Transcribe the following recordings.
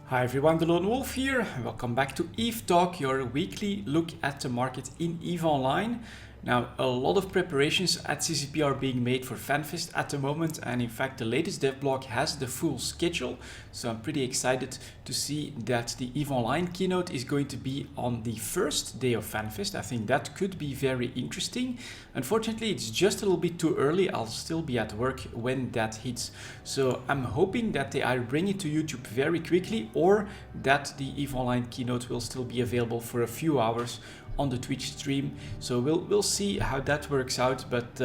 Hi everyone, delonewolf here. Welcome back to EVE Talk, your weekly look at the market in EVE Online. Now, a lot of preparations at CCP are being made for FanFest at the moment, and in fact the latest dev blog has the full schedule, so I'm pretty excited to see that the EVE Online keynote is going to be on the first day of FanFest. I think that could be very interesting. Unfortunately, it's just a little bit too early. I'll still be at work when that hits, so I'm hoping that they either bring it to YouTube very quickly or that the EVE Online keynote will still be available for a few hours on the Twitch stream. So we'll see how that works out, but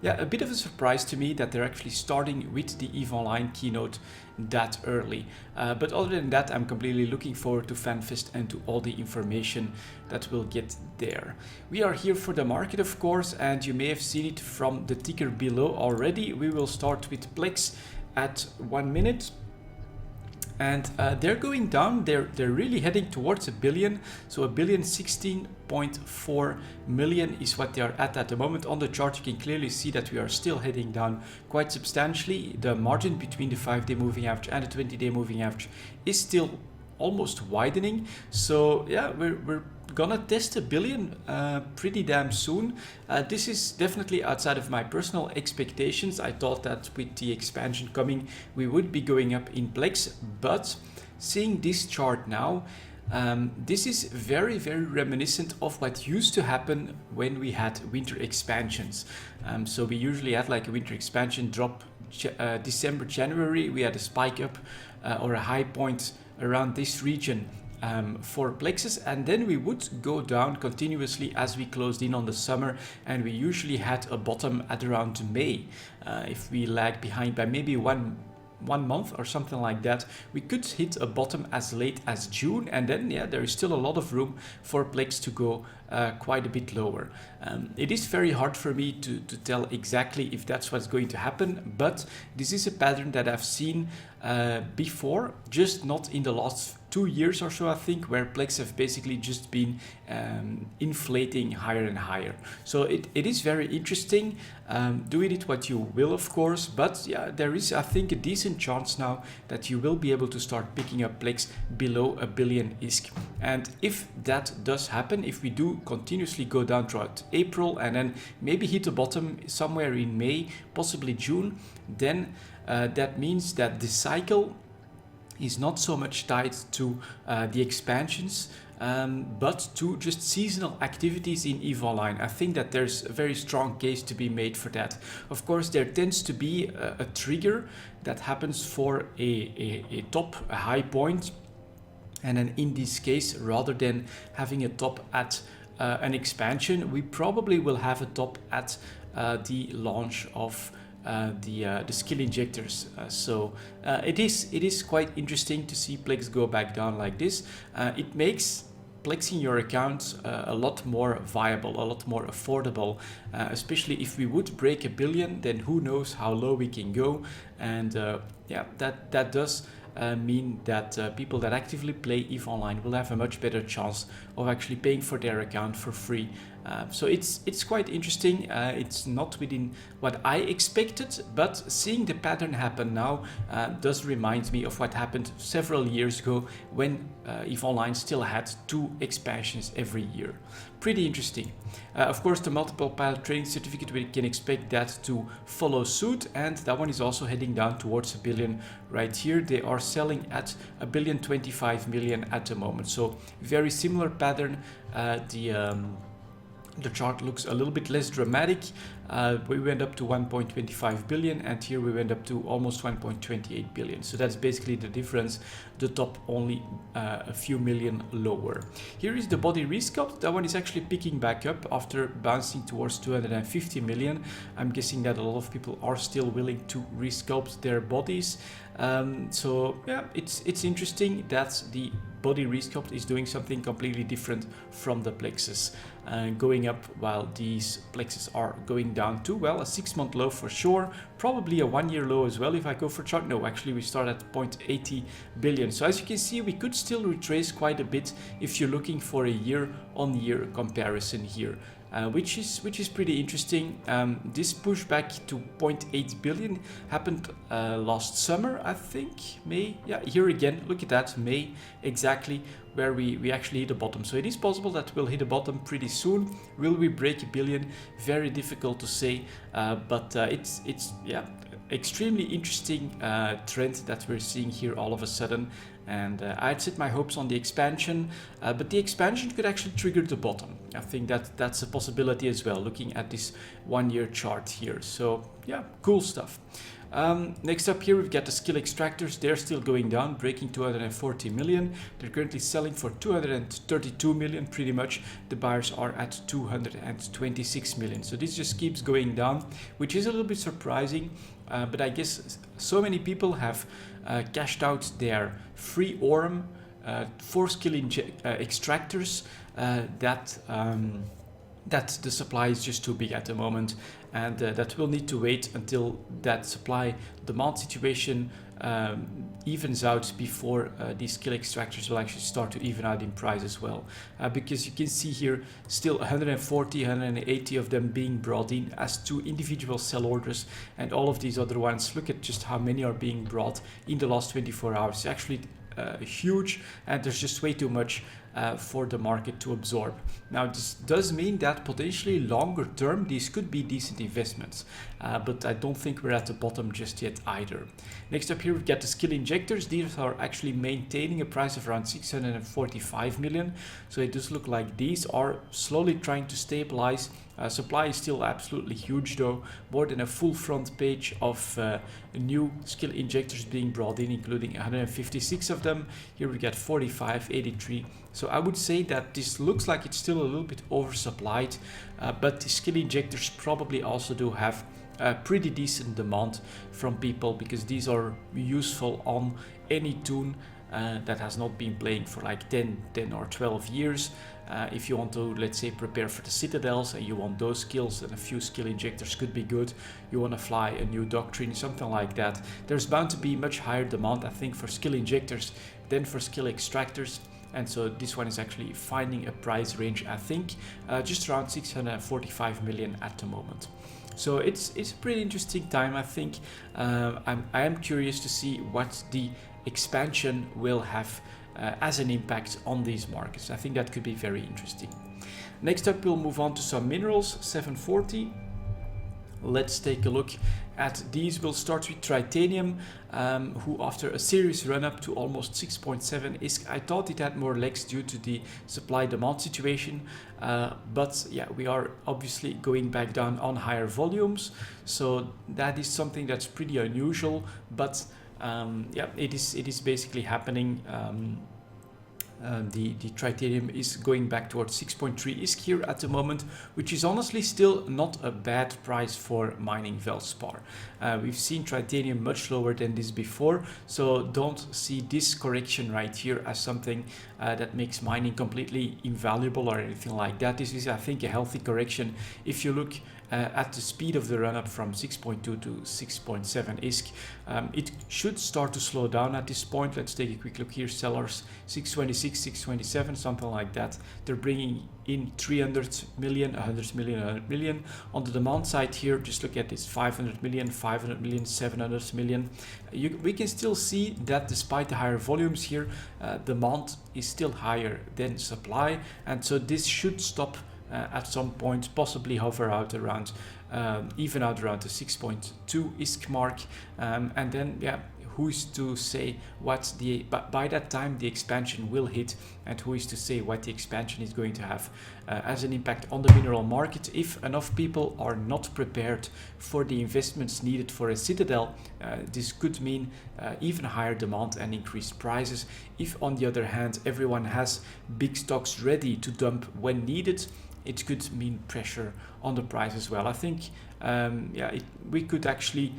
yeah, a bit of a surprise to me that they're actually starting with the EVE Online keynote that early. But other than that, I'm completely looking forward to FanFest and to all the information that we'll get there. We are here for the market, of course, and you may have seen it from the ticker below already. We will start with Plex at 1 minute. And they're going down. They're really heading towards a billion. So a billion 16.4 million is what they are at the moment. On the chart, you can clearly see that we are still heading down quite substantially. The margin between the 5-day moving average and the 20-day moving average is still almost widening. So yeah, we're gonna test a billion pretty damn soon. This is definitely outside of my personal expectations. I thought that with the expansion coming, we would be going up in Plex, but seeing this chart now, this is very, very reminiscent of what used to happen when we had winter expansions. So we usually had like a winter expansion drop December, January. We had a spike up or a high point around this region for plexus, and then we would go down continuously as we closed in on the summer, and we usually had a bottom at around May. If we lag behind by maybe one month or something like that, we could hit a bottom as late as June, and then yeah, there is still a lot of room for Plex to go quite a bit lower. It is very hard for me to tell exactly if that's what's going to happen, but this is a pattern that I've seen before, just not in the last 2 years or so, I think, where Plex have basically just been inflating higher and higher. So it is very interesting. Do with it what you will, of course, but yeah, there is, I think, a decent chance now that you will be able to start picking up Plex below a billion ISK. And if that does happen, if we do continuously go down throughout April and then maybe hit a bottom somewhere in May, possibly June, then that means that the cycle is not so much tied to the expansions, but to just seasonal activities in EVE Online. I think that there's a very strong case to be made for that. Of course, there tends to be a trigger that happens for a top, a high point, and then in this case, rather than having a top at an expansion, we probably will have a top at the launch of the skill injectors. So it is quite interesting to see Plex go back down like this. It makes plexing your account a lot more viable, a lot more affordable, especially if we would break a billion, then who knows how low we can go. And yeah, that does mean that people that actively play EVE Online will have a much better chance of actually paying for their account for free. So it's quite interesting. It's not within what I expected, but seeing the pattern happen now does remind me of what happened several years ago when EVE Online still had 2 expansions every year. Pretty interesting. Of course, the multiple pilot training certificate, we can expect that to follow suit, and that one is also heading down towards a billion right here. They are selling at $1.025 billion at the moment, so very similar pattern. The chart looks a little bit less dramatic. We went up to 1.25 billion, and here we went up to almost 1.28 billion. So that's basically the difference. The top only a few million lower. Here is the body resculpt. That one is actually picking back up after bouncing towards 250 million. I'm guessing that a lot of people are still willing to resculpt their bodies. So yeah, it's interesting that the body resculpt is doing something completely different from the plexus, going up while these plexus are going down too. Well, a 6-month low for sure, probably a 1-year low as well if I go for chart. No, actually we start at 0.80 billion. So as you can see, we could still retrace quite a bit if you're looking for a year-on-year comparison here. which is pretty interesting. This pushback to 0.8 billion happened last summer, I think, May. Yeah, here again, look at that, May, exactly where we actually hit a bottom. So it is possible that we'll hit a bottom pretty soon. Will we break a billion? Very difficult to say, but it's yeah, extremely interesting trend that we're seeing here all of a sudden. And I'd set my hopes on the expansion, but the expansion could actually trigger the bottom. I think that's a possibility as well, looking at this 1 year chart here. So yeah, cool stuff. Next up here, we've got the skill extractors. They're still going down, breaking 240 million. They're currently selling for 232 million, pretty much. The buyers are at 226 million. So this just keeps going down, which is a little bit surprising. But I guess so many people have cashed out their free ORM for skill extractors that the supply is just too big at the moment, and that will need to wait until that supply demand situation evens out before these skill extractors will actually start to even out in price as well, because you can see here still 140 180 of them being brought in as two individual sell orders, and all of these other ones, look at just how many are being brought in the last 24 hours. Actually huge, and there's just way too much for the market to absorb. Now this does mean that potentially longer term these could be decent investments, but I don't think we're at the bottom just yet either. Next up here we've got the skill injectors. These are actually maintaining a price of around 645 million, so it does look like these are slowly trying to stabilize. Supply is still absolutely huge though, more than a full front page of new skill injectors being brought in, including 156 of them. Here we get 45, 83. So I would say that this looks like it's still a little bit oversupplied, but the skill injectors probably also do have pretty decent demand from people, because these are useful on any toon that has not been playing for like 10 or 12 years. If you want to, let's say, prepare for the citadels and you want those skills, then a few skill injectors could be good. You want to fly a new doctrine, something like that. There's bound to be much higher demand, I think, for skill injectors than for skill extractors. And so this one is actually finding a price range, I think, just around 645 million at the moment. So it's a pretty interesting time, I think. I am curious to see what the expansion will have as an impact on these markets. I think that could be very interesting. Next up, we'll move on to some minerals, 740. Let's take a look at these. We'll start with titanium, who after a serious run up to almost 6.7 ISK, I thought it had more legs due to the supply demand situation, but yeah, we are obviously going back down on higher volumes, so that is something that's pretty unusual, but yeah, it is basically happening. The titanium is going back towards 6.3 ISK here at the moment, which is honestly still not a bad price for mining Velspar. We've seen titanium much lower than this before, so don't see this correction right here as something that makes mining completely invaluable or anything like that. This is, I think, a healthy correction. If you look at the speed of the run-up from 6.2 to 6.7 ISK, it should start to slow down at this point. Let's take a quick look here. Sellers 626, 627, something like that. They're bringing in 300 million, 100 million, 100 million. On the demand side here, just look at this, 500 million, 500 million, 700 million. We can still see that despite the higher volumes here, demand is still higher than supply, and so this should stop at some point, possibly hover out around, even out around the 6.2 ISK mark, and then yeah, who's to say what by that time the expansion will hit, and who is to say what the expansion is going to have as an impact on the mineral market. If enough people are not prepared for the investments needed for a citadel, this could mean even higher demand and increased prices. If on the other hand everyone has big stocks ready to dump when needed, it could mean pressure on the price as well. I think we could actually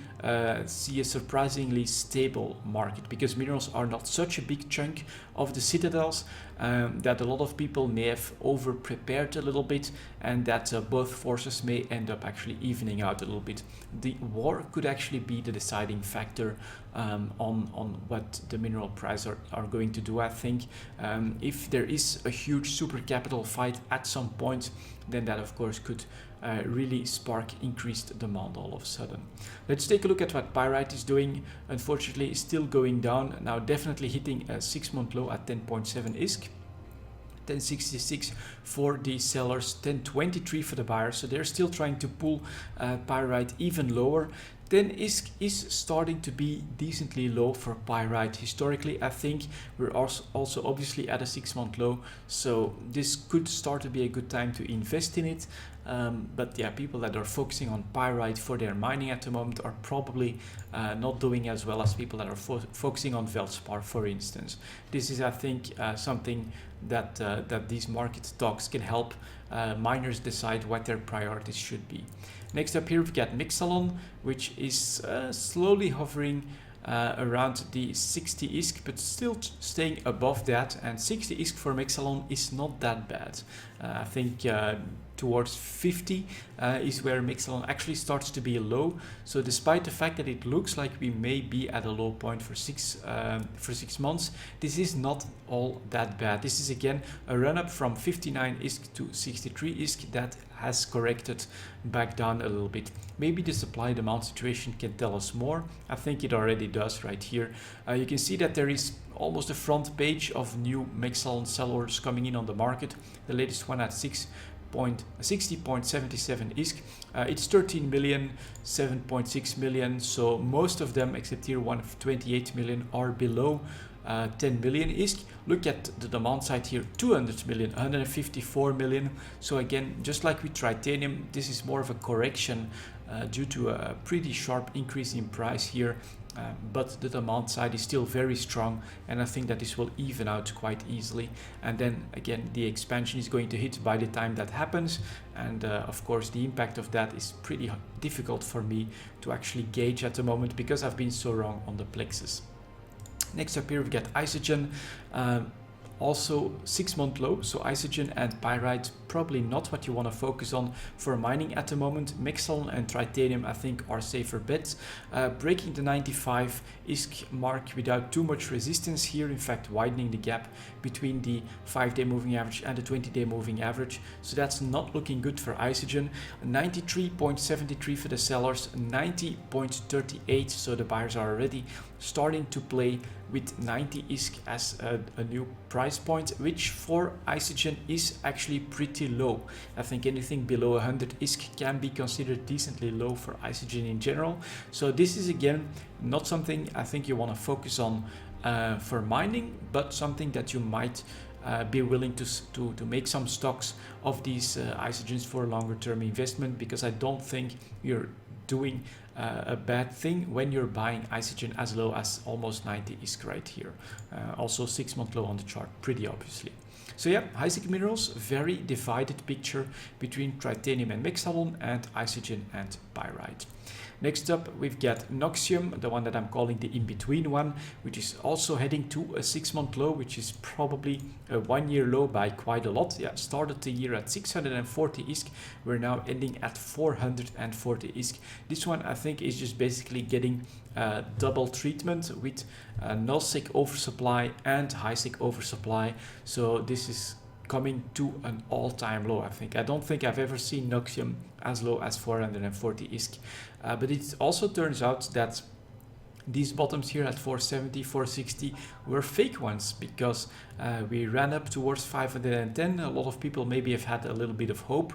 see a surprisingly stable market, because minerals are not such a big chunk of the citadels that a lot of people may have over prepared a little bit, and that both forces may end up actually evening out a little bit. The war could actually be the deciding factor on what the mineral prices are going to do, I think. If there is a huge super capital fight at some point, then that of course could really spark increased demand all of a sudden. Let's take a look at what pyrite is doing. Unfortunately, still going down, now definitely hitting a 6-month low at 10.7 ISK. 1066 for the sellers, 1023 for the buyers, so they're still trying to pull pyrite even lower. 10 ISK is starting to be decently low for pyrite. Historically, I think we're also obviously at a 6-month low, so this could start to be a good time to invest in it. But yeah, people that are focusing on pyrite for their mining at the moment are probably not doing as well as people that are focusing on feldspar, for instance. This is, I think, something that these market talks can help miners decide what their priorities should be. Next up here we've got Mixalon, which is slowly hovering around the 60 ISK, but still staying above that, and 60 ISK for Mixalon is not that bad. I think towards 50 is where Mixalon actually starts to be low. So despite the fact that it looks like we may be at a low point for 6 months, this is not all that bad. This is again a run up from 59 ISK to 63 ISK that has corrected back down a little bit. Maybe the supply demand situation can tell us more. I think it already does right here. You can see that there is almost a front page of new Mixalon sell orders coming in on the market. The latest one at 60.77 ISK. It's 13 million, 7.6 million. So most of them, except here one of 28 million, are below 10 million ISK. Look at the demand side here, 200 million, 154 million. So again, just like with titanium, this is more of a correction due to a pretty sharp increase in price here. But the demand side is still very strong, and I think that this will even out quite easily. And then again, the expansion is going to hit by the time that happens, and of course the impact of that is pretty difficult for me to actually gauge at the moment, because I've been so wrong on the plexus. Next up here we've got Isogen, also 6-month low. So Isogen and pyrite probably not what you want to focus on for mining at the moment. Mixalon and titanium I think are safer bets. Breaking the 95 ISK mark without too much resistance here, in fact widening the gap between the 5-day moving average and the 20-day moving average, so that's not looking good for Isogen. 93.73 for the sellers, 90.38, so the buyers are already starting to play with 90 ISK as a new price point, which for Isogen is actually pretty low. I think anything below 100 ISK can be considered decently low for Isogen in general. So this is again not something I think you want to focus on for mining, but something that you might be willing to make some stocks of these Isogens for longer term investment, because I don't think you're doing a bad thing when you're buying Isogen as low as almost 90 ISK right here. Also 6-month low on the chart, pretty obviously. So yeah, Isaac Minerals, very divided picture between titanium and Mixalon and Isogen and pyrite. Next up, we've got Noxium, the one that I'm calling the in-between one, which is also heading to a 6-month low, which is probably a 1-year low by quite a lot. Yeah, started the year at 640 ISK. We're now ending at 440 ISK. This one, I think, is just basically getting double treatment with null-sec oversupply and high-sec oversupply. So this is coming to an all-time low, I think. I don't think I've ever seen Noxium as low as 440 ISK. But it also turns out that these bottoms here at 470, 460 were fake ones, because we ran up towards 510. A lot of people maybe have had a little bit of hope.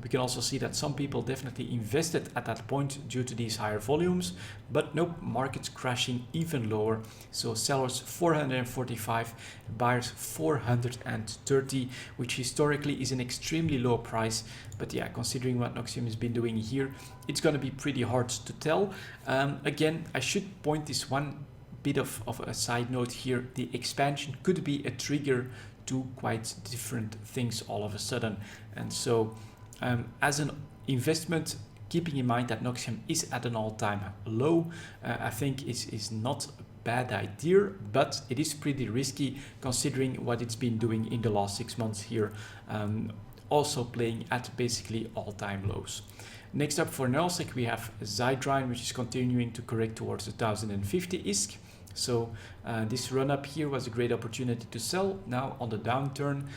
We can also see that some people definitely invested at that point due to these higher volumes, but nope, markets crashing even lower. So sellers 445, buyers 430, which historically is an extremely low price. But yeah, considering what Noxium has been doing here, it's going to be pretty hard to tell. Again, I should point this one bit of a side note here. The expansion could be a trigger to quite different things all of a sudden. And so as an investment keeping in mind that Noxium is at an all-time low, I think is not a bad idea, but it is pretty risky considering what it's been doing in the last 6 months here, also playing at basically all-time lows. Next up for Nullsec, we have Zydrine, which is continuing to correct towards the 1050 ISK. So this run up here was a great opportunity to sell. Now on the downturn,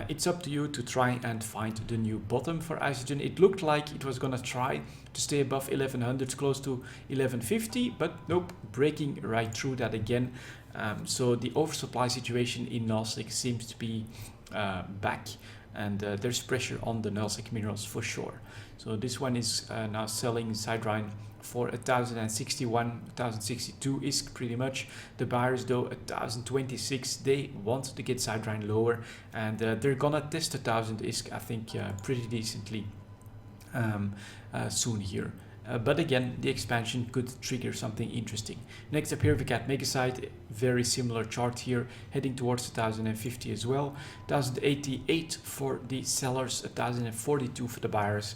it's up to you to try and find the new bottom for Isogen. It looked like it was gonna try to stay above 1100, close to 1150, but nope, breaking right through that again. So the oversupply situation in Nullsec seems to be back, and there's pressure on the Nullsec minerals for sure. So this one is now selling Zydrine for 1061, 1062 ISK pretty much. The buyers though 1026, they want to get Zydrine lower, and they're gonna test 1000 ISK I think pretty decently soon here. But again, the expansion could trigger something interesting. Next up here we got Megasite, very similar chart here, heading towards 1050 as well. 1088 for the sellers, 1042 for the buyers.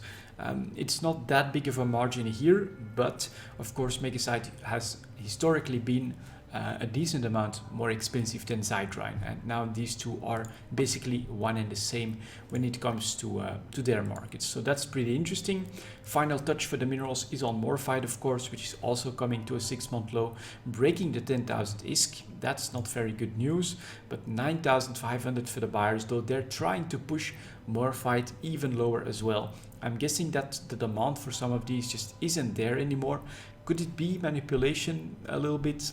It's not that big of a margin here, but of course Megasite has historically been a decent amount more expensive than Zydrine, and now these two are basically one and the same when it comes to their markets. So that's pretty interesting. Final touch for the minerals is on Morphite, of course, which is also coming to a 6-month low, breaking the 10,000 ISK. That's not very good news, but 9,500 for the buyers, though they're trying to push Morphite even lower as well. I'm guessing that the demand for some of these just isn't there anymore. Could it be manipulation a little bit?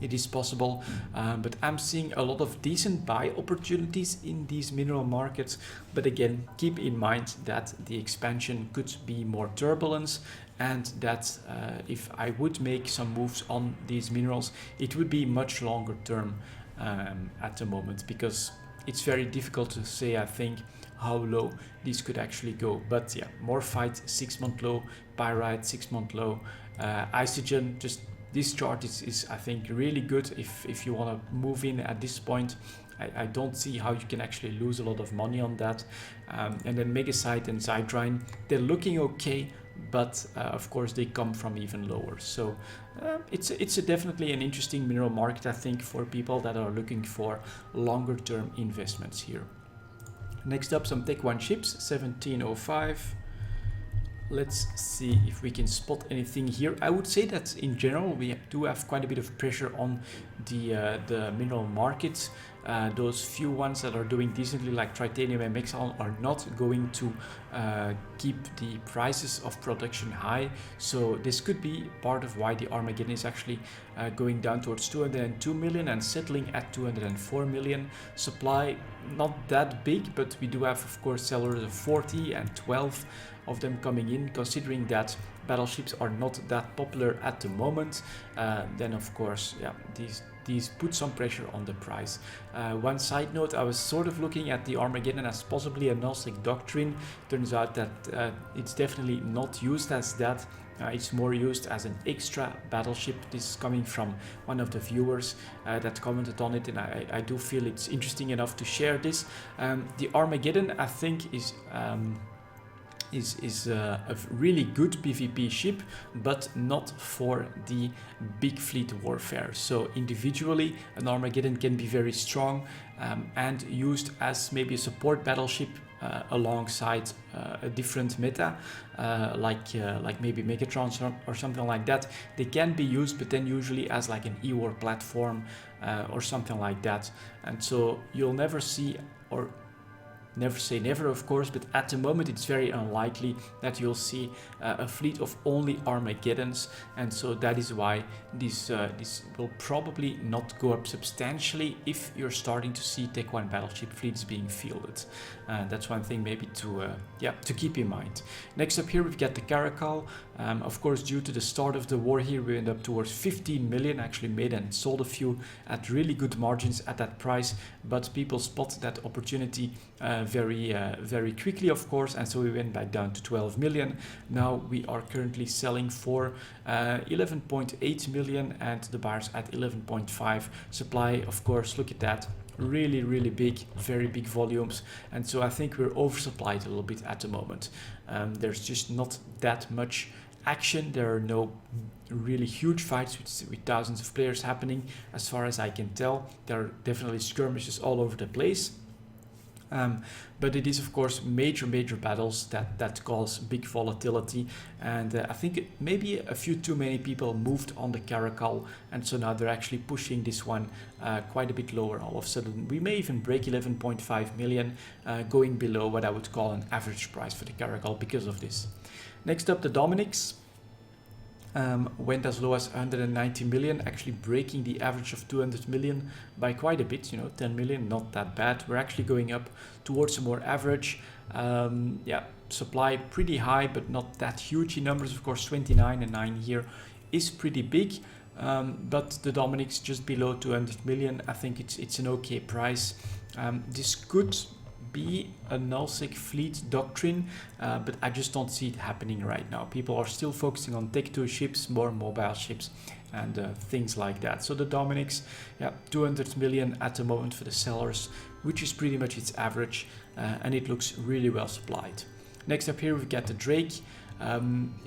It is possible, but I'm seeing a lot of decent buy opportunities in these mineral markets. But again, keep in mind that the expansion could be more turbulence, and that if I would make some moves on these minerals, it would be much longer term at the moment, because it's very difficult to say, I think, how low these could actually go. But yeah, Morphite 6-month low, Pyrite 6-month low, Isogen, just this chart is I think really good if you want to move in at this point. I don't see how you can actually lose a lot of money on that. And then Megasite and Zydrine, they're looking okay, but of course they come from even lower. So it's definitely an interesting mineral market, I think, for people that are looking for longer term investments here. Next up, some Tech 1 chips, 1705. Let's see if we can spot anything here. I would say that in general we do have quite a bit of pressure on the mineral markets. Those few ones that are doing decently, like Tritanium and Mexal, are not going to keep the prices of production high. So this could be part of why the Armageddon is actually going down towards 202 million and settling at 204 million. Supply not that big, but we do have, of course, sellers of 40 and 12 of them coming in. Considering that battleships are not that popular at the moment, then of course, yeah, these put some pressure on the price. One side note, I was sort of looking at the Armageddon as possibly a Nullsec doctrine. Turns out that it's definitely not used as that. It's more used as an extra battleship. This is coming from one of the viewers that commented on it, and I do feel it's interesting enough to share this. The Armageddon, I think, is a really good PvP ship, but not for the big fleet warfare. So individually, an Armageddon can be very strong and used as maybe a support battleship alongside a different meta, like maybe Megatron or something like that. They can be used, but then usually as like an E-war platform or something like that. And so you'll never see, or never say never, of course, but at the moment it's very unlikely that you'll see a fleet of only Armageddons, and so that is why this will probably not go up substantially if you're starting to see Tech 1 battleship fleets being fielded. That's one thing maybe to keep in mind. Next up here we've got the Caracal. Of course, due to the start of the war here, we end up towards 15 million, actually made and sold a few at really good margins at that price, but people spot that opportunity very quickly, of course, and so we went back down to 12 million. Now we are currently selling for 11.8 million and the buyers at 11.5. Supply, of course, look at that, really big, very big volumes, and so I think we're oversupplied a little bit at the moment. There's just not that much action. There are no really huge fights with thousands of players happening, as far as I can tell. There are definitely skirmishes all over the place. But it is, of course, major battles that cause big volatility, and I think maybe a few too many people moved on the Caracal, and so now they're actually pushing this one quite a bit lower. All of a sudden, we may even break 11.5 million, going below what I would call an average price for the Caracal because of this. Next up, the Dominics. Went as low as 190 million, actually breaking the average of 200 million by quite a bit, 10 million, not that bad. We're actually going up towards a more average. Supply pretty high, but not that huge in numbers. Of course, 29 and 9 here is pretty big, but the Dominics just below 200 million. I think it's an okay price. This could be a nullsec fleet doctrine, but I just don't see it happening right now. People are still focusing on Tech 2 ships, more mobile ships, and things like that. So the Dominics, 200 million at the moment for the sellers, which is pretty much its average, and it looks really well supplied. Next up here, we've got the Drake.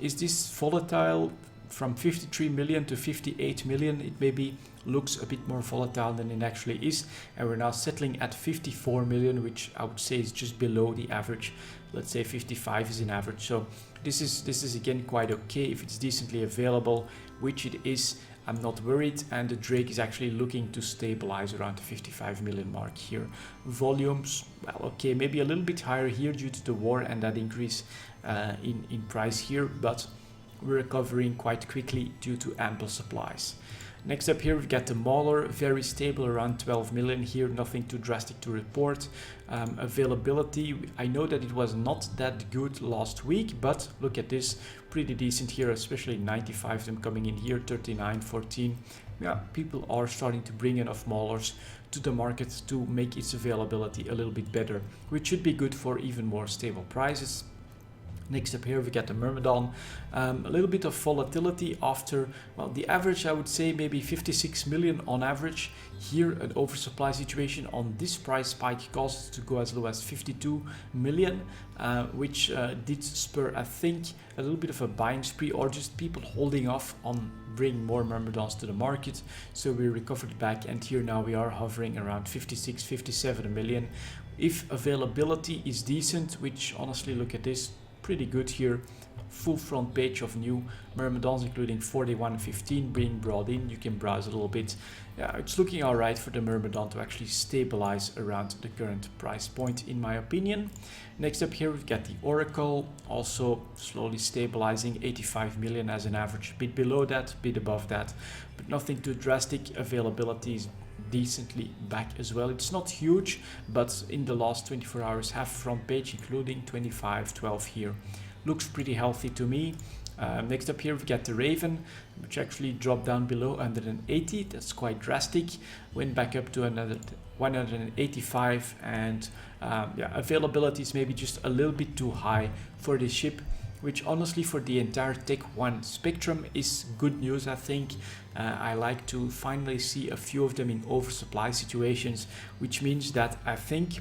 Is this volatile? From 53 million to 58 million, it maybe looks a bit more volatile than it actually is, and we're now settling at 54 million, which I would say is just below the average. Let's say 55 is an average, so this is again quite okay if it's decently available, which it is. I'm not worried, and the Drake is actually looking to stabilize around the 55 million mark here. Volumes, well, okay, maybe a little bit higher here due to the war and that increase in price here, but we're recovering quite quickly due to ample supplies. Next up here, we've got the Mauler, very stable around 12 million here, nothing too drastic to report. Availability, I know that it was not that good last week, but look at this, pretty decent here, especially 95 of them coming in here, 39, 14. Yeah, people are starting to bring enough Maulers to the market to make its availability a little bit better, which should be good for even more stable prices. Next up here, we get the Myrmidon. A little bit of volatility after, well, the average, I would say maybe 56 million on average. Here, an oversupply situation on this price spike caused to go as low as 52 million, which did spur, I think, a little bit of a buying spree, or just people holding off on bringing more Myrmidons to the market. So we recovered back, and here now we are hovering around 56, 57 million. If availability is decent, which honestly, look at this, pretty good here, full front page of new Myrmidons, including 41 and 15 being brought in. You can browse a little bit. Yeah, it's looking all right for the Myrmidon to actually stabilize around the current price point, in my opinion. Next up here, we've got the Oracle, also slowly stabilizing, 85 million as an average, a bit below that, a bit above that, but nothing too drastic. Availability is decently back as well. It's not huge, but in the last 24 hours, half front page, including 25, 12 here. Looks pretty healthy to me. Next up here, we've got the Raven, which actually dropped down below 180. That's quite drastic. Went back up to another 185, and availability is maybe just a little bit too high for this ship, which honestly for the entire Tech 1 spectrum is good news, I think. I like to finally see a few of them in oversupply situations, which means that I think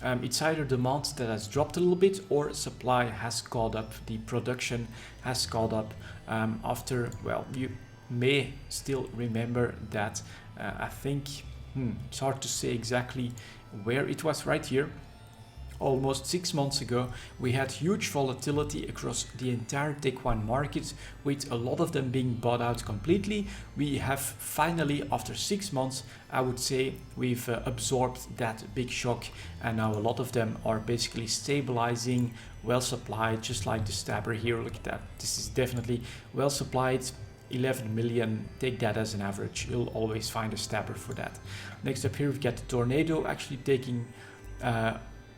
it's either demand that has dropped a little bit or supply has caught up, the production has caught up after, well, you may still remember that I think, it's hard to say exactly where it was, right here. Almost 6 months ago, we had huge volatility across the entire Tech 1 market, with a lot of them being bought out completely. We have finally, after 6 months, I would say, we've absorbed that big shock, and now a lot of them are basically stabilizing, well supplied, just like the Stabber here. Look at that. This is definitely well supplied. 11 million, take that as an average. You'll always find a Stabber for that. Next up here, we've got the Tornado actually taking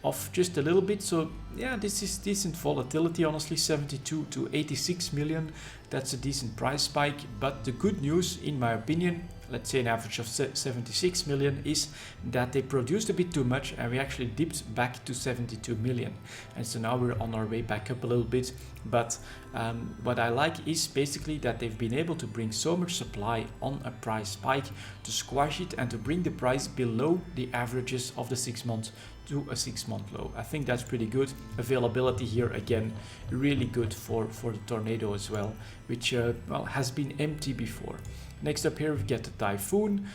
off just a little bit. So yeah, this is decent volatility, honestly, 72 to 86 million. That's a decent price spike, but the good news, in my opinion, let's say an average of 76 million, is that they produced a bit too much and we actually dipped back to 72 million. And so now we're on our way back up a little bit. But what I like is basically that they've been able to bring so much supply on a price spike to squash it and to bring the price below the averages of the 6 months to a 6-month low. I think that's pretty good. Availability here again, really good for the Tornado as well, which well, has been empty before. Next up here we get the Typhoon,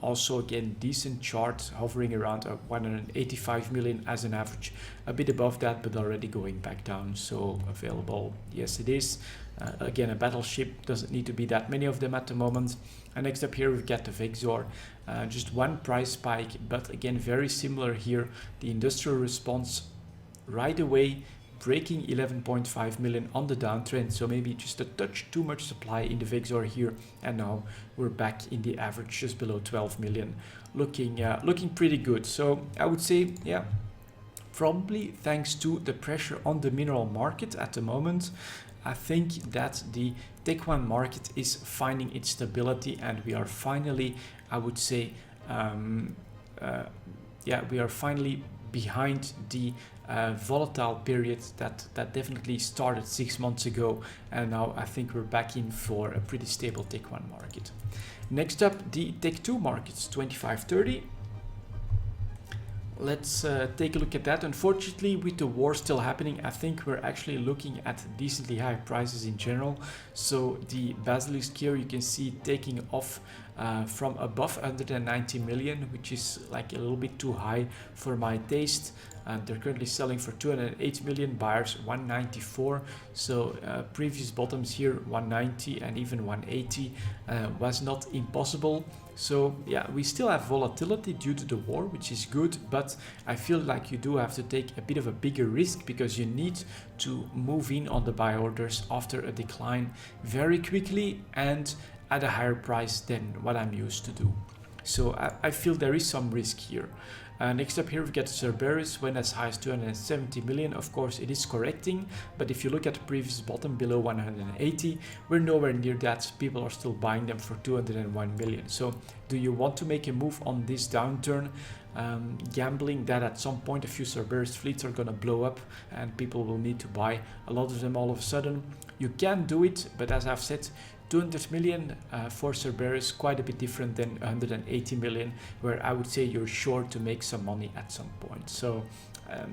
also again decent chart, hovering around 185 million as an average, a bit above that but already going back down. So available, yes it is. Again, a battleship, doesn't need to be that many of them at the moment. And next up here we get the Vexor, just one price spike, but again very similar here. The industrial response right away, breaking 11.5 million on the downtrend, so maybe just a touch too much supply in the Vexor here, and now we're back in the average just below 12 million, looking pretty good. So I would say, yeah, probably thanks to the pressure on the mineral market at the moment, I think that the Tech 1 market is finding its stability, and we are finally, I would say, yeah, we are finally behind the volatile period that definitely started 6 months ago, and now I think we're back in for a pretty stable Tech 1 market. Next up, the Tech 2 markets, 25-30. Let's take a look at that. Unfortunately, with the war still happening, I think we're actually looking at decently high prices in general. So the Basilisk here, you can see taking off from above 190 million, which is like a little bit too high for my taste. They're currently selling for 208 million, buyers 194. So previous bottoms here 190 and even 180 was not impossible. So yeah, we still have volatility due to the war, which is good, but I feel like you do have to take a bit of a bigger risk because you need to move in on the buy orders after a decline very quickly and at a higher price than what I'm used to do. So I feel there is some risk here. Next up here we get Cerberus, went as high as 270 million. Of course it is correcting, but if you look at the previous bottom below 180, we're nowhere near that. People are still buying them for 201 million. So do you want to make a move on this downturn, gambling that at some point a few Cerberus fleets are going to blow up and people will need to buy a lot of them all of a sudden? You can do it, but as I've said, 200 million for Cerberus, quite a bit different than 180 million, where I would say you're sure to make some money at some point. So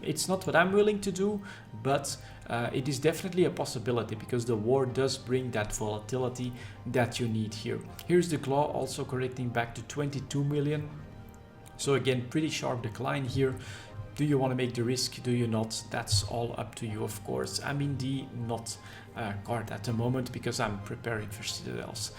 it's not what I'm willing to do, but it is definitely a possibility because the war does bring that volatility that you need here. Here's the Claw also correcting back to 22 million. So again, pretty sharp decline here. Do you want to make the risk? Do you not? That's all up to you, of course. I'm in the not card at the moment because I'm preparing for Citadels.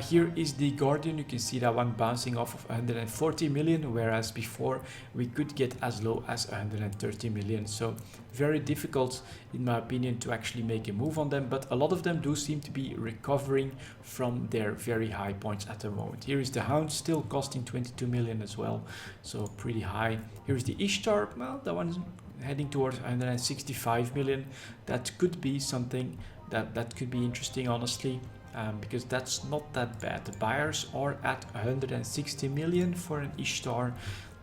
Here is the Guardian. You can see that one bouncing off of 140 million, whereas before we could get as low as 130 million. So very difficult, in my opinion, to actually make a move on them, but a lot of them do seem to be recovering from their very high points at the moment. Here is the Hound, still costing 22 million as well, so pretty high. Here's the Ishtar, well, that one's heading towards 165 million. That could be something that could be interesting, honestly, because that's not that bad. The buyers are at 160 million for an Ishtar.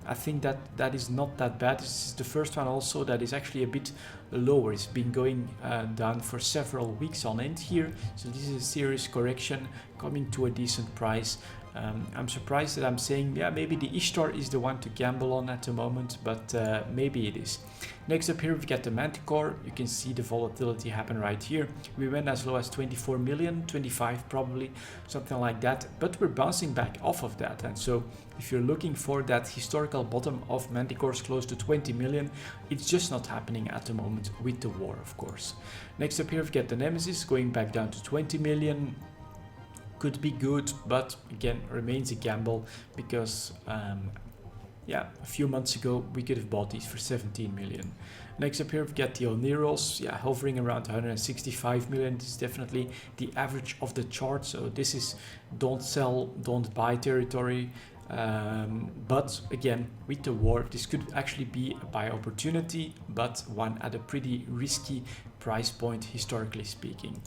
I think that is not that bad. This is the first one also that is actually a bit lower. It's been going down for several weeks on end here. So this is a serious correction coming to a decent price. I'm surprised that I'm saying, yeah, maybe the Ishtar is the one to gamble on at the moment, but maybe it is. Next up here, we get the Manticore. You can see the volatility happen right here. We went as low as 24 million, 25 probably, something like that, but we're bouncing back off of that. And so if you're looking for that historical bottom of Manticores close to 20 million, it's just not happening at the moment with the war, of course. Next up here, we get the Nemesis going back down to 20 million. Could be good, but again, remains a gamble because yeah, a few months ago we could have bought these for 17 million. Next up here we get the Oneros, yeah, hovering around 165 million. This is definitely the average of the chart, so this is don't sell, don't buy territory. But again, with the war, this could actually be a buy opportunity, but one at a pretty risky price point historically speaking.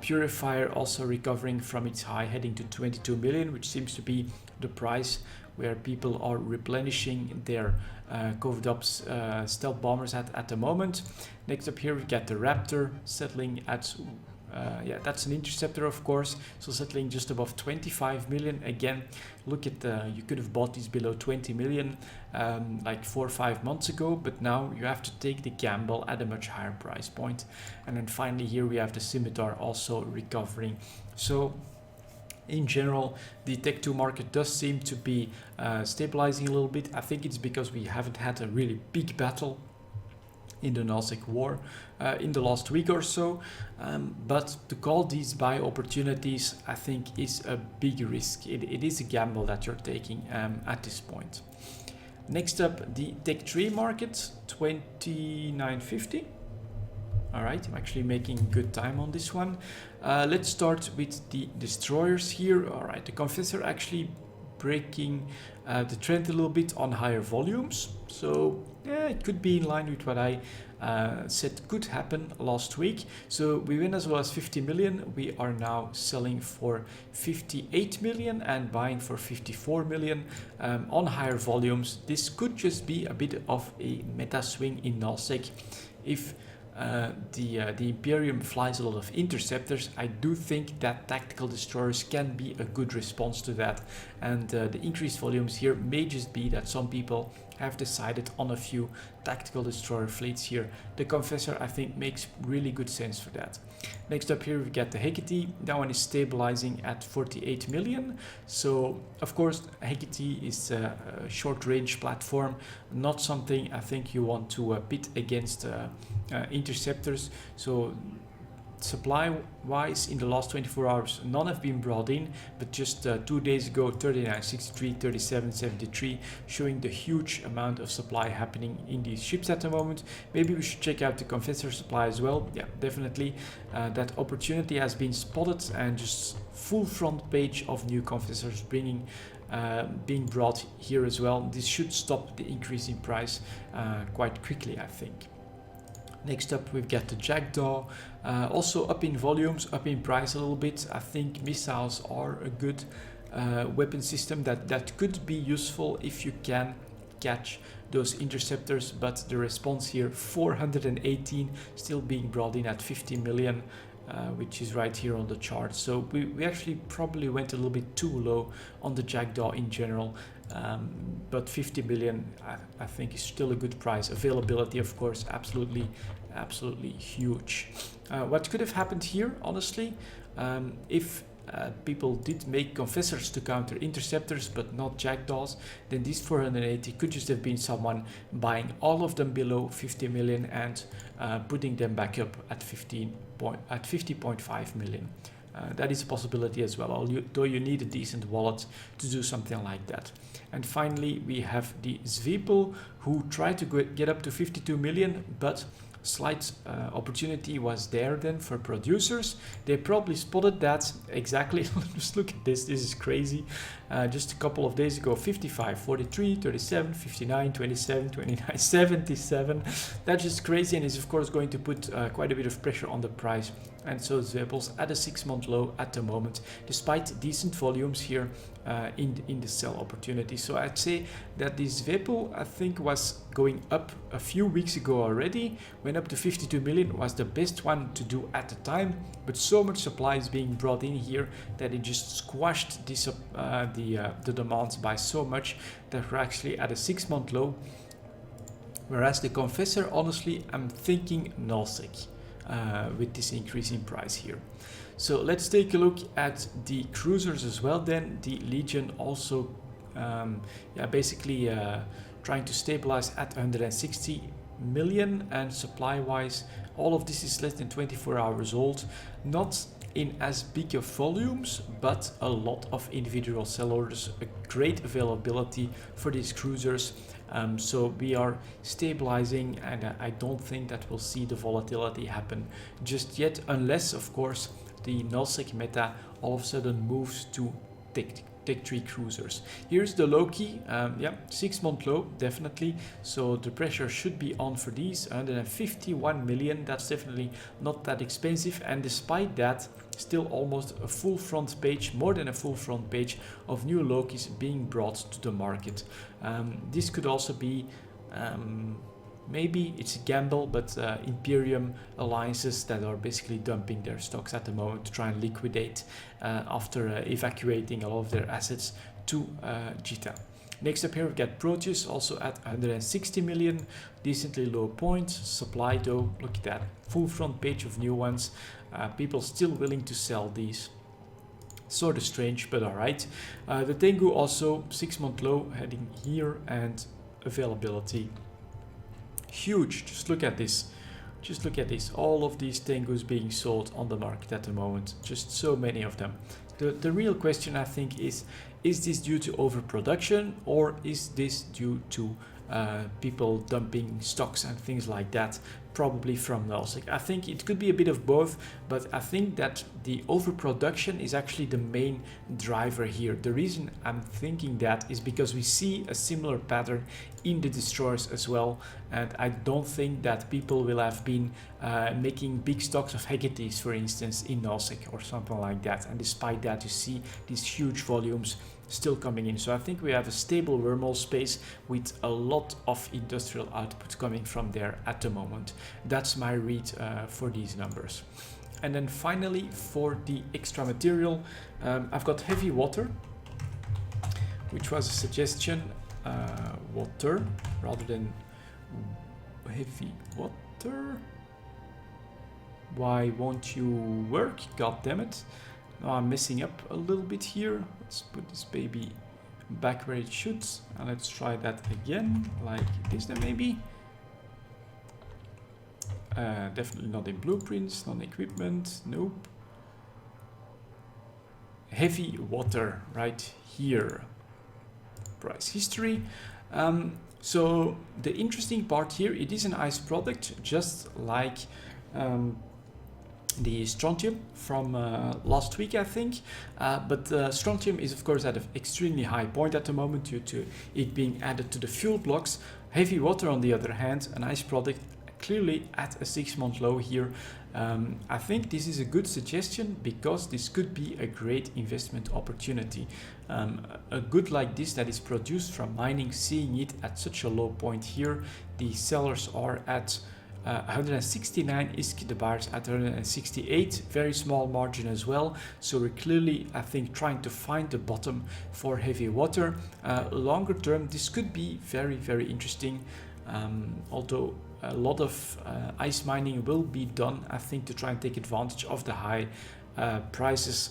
Purifier also recovering from its high, heading to 22 million, which seems to be the price where people are replenishing their covered up stealth bombers at the moment. Next up here we get the Raptor settling at yeah, that's an interceptor, of course, so settling just above 25 million. Again, look at you could have bought these below 20 million like 4 or 5 months ago, but now you have to take the gamble at a much higher price point. And then finally here we have the Scimitar also recovering. So in general, the Tech 2 market does seem to be stabilizing a little bit. I think it's because we haven't had a really big battle in the Nausicaa war in the last week or so, but to call these buy opportunities, I think, is a big risk. It is a gamble that you're taking at this point. Next up, the Tech 3 market, 29.50. All right, I'm actually making good time on this one. Let's start with the destroyers here. All right, the Confessor actually breaking the trend a little bit on higher volumes. So yeah, it could be in line with what I said could happen last week. So we win as well as 50 million. We are now selling for 58 million and buying for 54 million on higher volumes. This could just be a bit of a meta swing in nullsec. If the Imperium flies a lot of interceptors, I do think that tactical destroyers can be a good response to that, and the increased volumes here may just be that some people have decided on a few tactical destroyer fleets here. The Confessor, I think, makes really good sense for that. Next up here we get the Hecate. That one is stabilizing at 48 million. So of course Hecate is a short range platform, not something I think you want to pit against interceptors. So supply wise, in the last 24 hours none have been brought in, but just 2 days ago 39.63, 37.73, showing the huge amount of supply happening in these ships at the moment. Maybe we should check out the Confessor supply as well. Yeah, definitely that opportunity has been spotted, and just full front page of new Confessors being brought here as well. This should stop the increase in price quite quickly, I think. Next up we've got the Jackdaw, also up in volumes, up in price a little bit. I think missiles are a good weapon system that could be useful if you can catch those interceptors, but the response here, 418, still being brought in at 50 million, which is right here on the chart. So we actually probably went a little bit too low on the Jackdaw in general. But 50 million I think is still a good price. Availability, of course, absolutely huge. What could have happened here, honestly, if people did make Confessors to counter interceptors but not Jackdaws, then these 480 could just have been someone buying all of them below 50 million and putting them back up at 50.5 million. That is a possibility as well, though you need a decent wallet to do something like that. And finally we have the Zweepel, who tried to get up to 52 million, but slight opportunity was there then for producers. They probably spotted that exactly. Just look at this is crazy. Just a couple of days ago, 55, 43, 37, 59, 27, 29, 77. That's just crazy, and is of course going to put quite a bit of pressure on the price. And so Zweepel's at a 6-month low at the moment, despite decent volumes here in the sell opportunity. So I'd say that this Zweepel, I think, was going up a few weeks ago already, went up to 52 million, was the best one to do at the time, but so much supply is being brought in here that it just squashed this the demands by so much that we're actually at a 6-month low. Whereas the Confessor, honestly, I'm thinking nullsec with this increase in price here. So let's take a look at the cruisers as well then. The Legion also basically trying to stabilize at 160 million, and supply wise all of this is less than 24 hours old, not in as big of volumes, but a lot of individual sell orders, a great availability for these cruisers. So we are stabilizing, and I don't think that we'll see the volatility happen just yet, unless of course the nullsec meta all of a sudden moves to Tech 3 cruisers. Here's the low key, yeah, 6 month low, definitely. So the pressure should be on for these. 151 million, that's definitely not that expensive. And despite that, still almost a full front page, more than a full front page of new low keys being brought to the market. This could also be maybe it's a gamble, but Imperium alliances that are basically dumping their stocks at the moment to try and liquidate after evacuating a lot of their assets to Jita. Next up here we get Proteus, also at 160 million, decently low point. Supply though, look at that, full front page of new ones. People still willing to sell these. Sort of strange, but alright. The Tengu also 6 month low, heading here, and availability huge. Just look at this. Just look at this. All of these Tengus being sold on the market at the moment. Just so many of them. The real question, I think, is this due to overproduction, or is this due to people dumping stocks and things like that? Probably from Nelsec. I think it could be a bit of both, but I think that the overproduction is actually the main driver here. The reason I'm thinking that is because we see a similar pattern in the destroyers as well, and I don't think that people will have been making big stocks of Hegetes, for instance, in Nelsec or something like that, and despite that you see these huge volumes still coming in. So I think we have a stable wormhole space with a lot of industrial output coming from there at the moment. That's my read for these numbers. And then finally, for the extra material, I've got heavy water, which was a suggestion. Water rather than heavy water. Why won't you work? God damn it. Now I'm messing up a little bit here. Let's put this baby back where it should, and let's try that again, like this then maybe. Definitely not in blueprints, not in equipment, nope. Heavy water right here. Price history. So the interesting part here, it is an ICE product, just like the strontium from last week, I think, but strontium is of course at an extremely high point at the moment due to it being added to the fuel blocks. Heavy water, on the other hand, a nice product, clearly at a 6 month low here. I think this is a good suggestion because this could be a great investment opportunity. A good like this that is produced from mining, seeing it at such a low point here, the sellers are at 169 ISK, the buyers at 168, very small margin as well. So we're clearly, I think, trying to find the bottom for heavy water. Longer term, this could be very, very interesting. Although a lot of ice mining will be done, I think, to try and take advantage of the high prices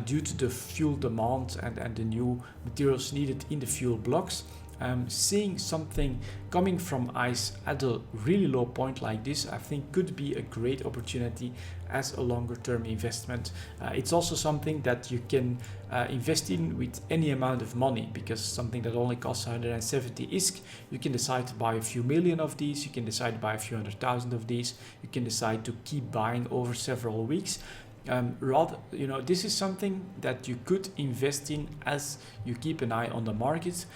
due to the fuel demand and the new materials needed in the fuel blocks. Seeing something coming from ice at a really low point like this, I think could be a great opportunity as a longer term investment. It's also something that you can invest in with any amount of money, because something that only costs 170 ISK, you can decide to buy a few million of these, you can decide to buy a few 100,000 of these, you can decide to keep buying over several weeks. Rather, you know, this is something that you could invest in as you keep an eye on the market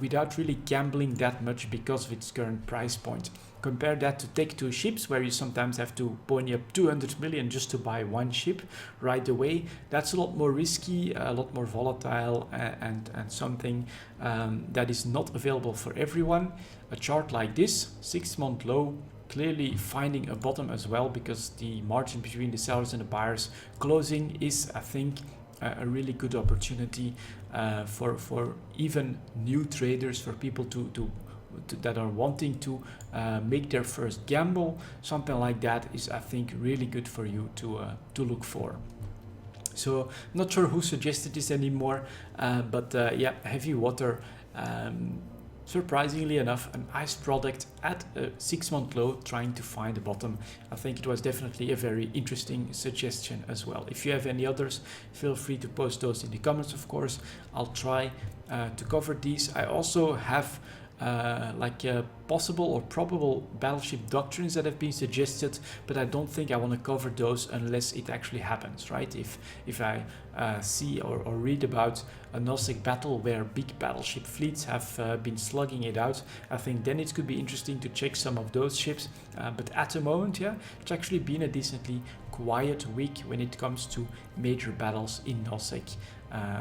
without really gambling that much because of its current price point. Compare that to Tech 2 ships, where you sometimes have to pony up 200 million just to buy one ship right away. That's a lot more risky, a lot more volatile, and something that is not available for everyone. A chart like this, 6 month low, clearly finding a bottom as well, because the margin between the sellers and the buyers closing is, I think, a really good opportunity for even new traders, for people to that are wanting to make their first gamble. Something like that is, I think, really good for you to look for. So not sure who suggested this anymore, but yeah, heavy water. Surprisingly enough, an ice product at a 6 month low, trying to find a bottom. I think it was definitely a very interesting suggestion as well. If you have any others, feel free to post those in the comments, of course. I'll try to cover these. I also have possible or probable battleship doctrines that have been suggested, but I don't think I want to cover those unless it actually happens, right? If I see or read about a Nosec battle where big battleship fleets have been slugging it out, I think then it could be interesting to check some of those ships. But at the moment, yeah, it's actually been a decently quiet week when it comes to major battles in Nosec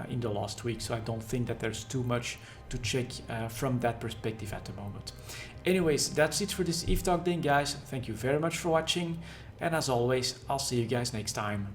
in the last week, so I don't think that there's too much to check from that perspective at the moment. Anyways, that's it for this Eve Talk then, guys. Thank you very much for watching, and as always, I'll see you guys next time.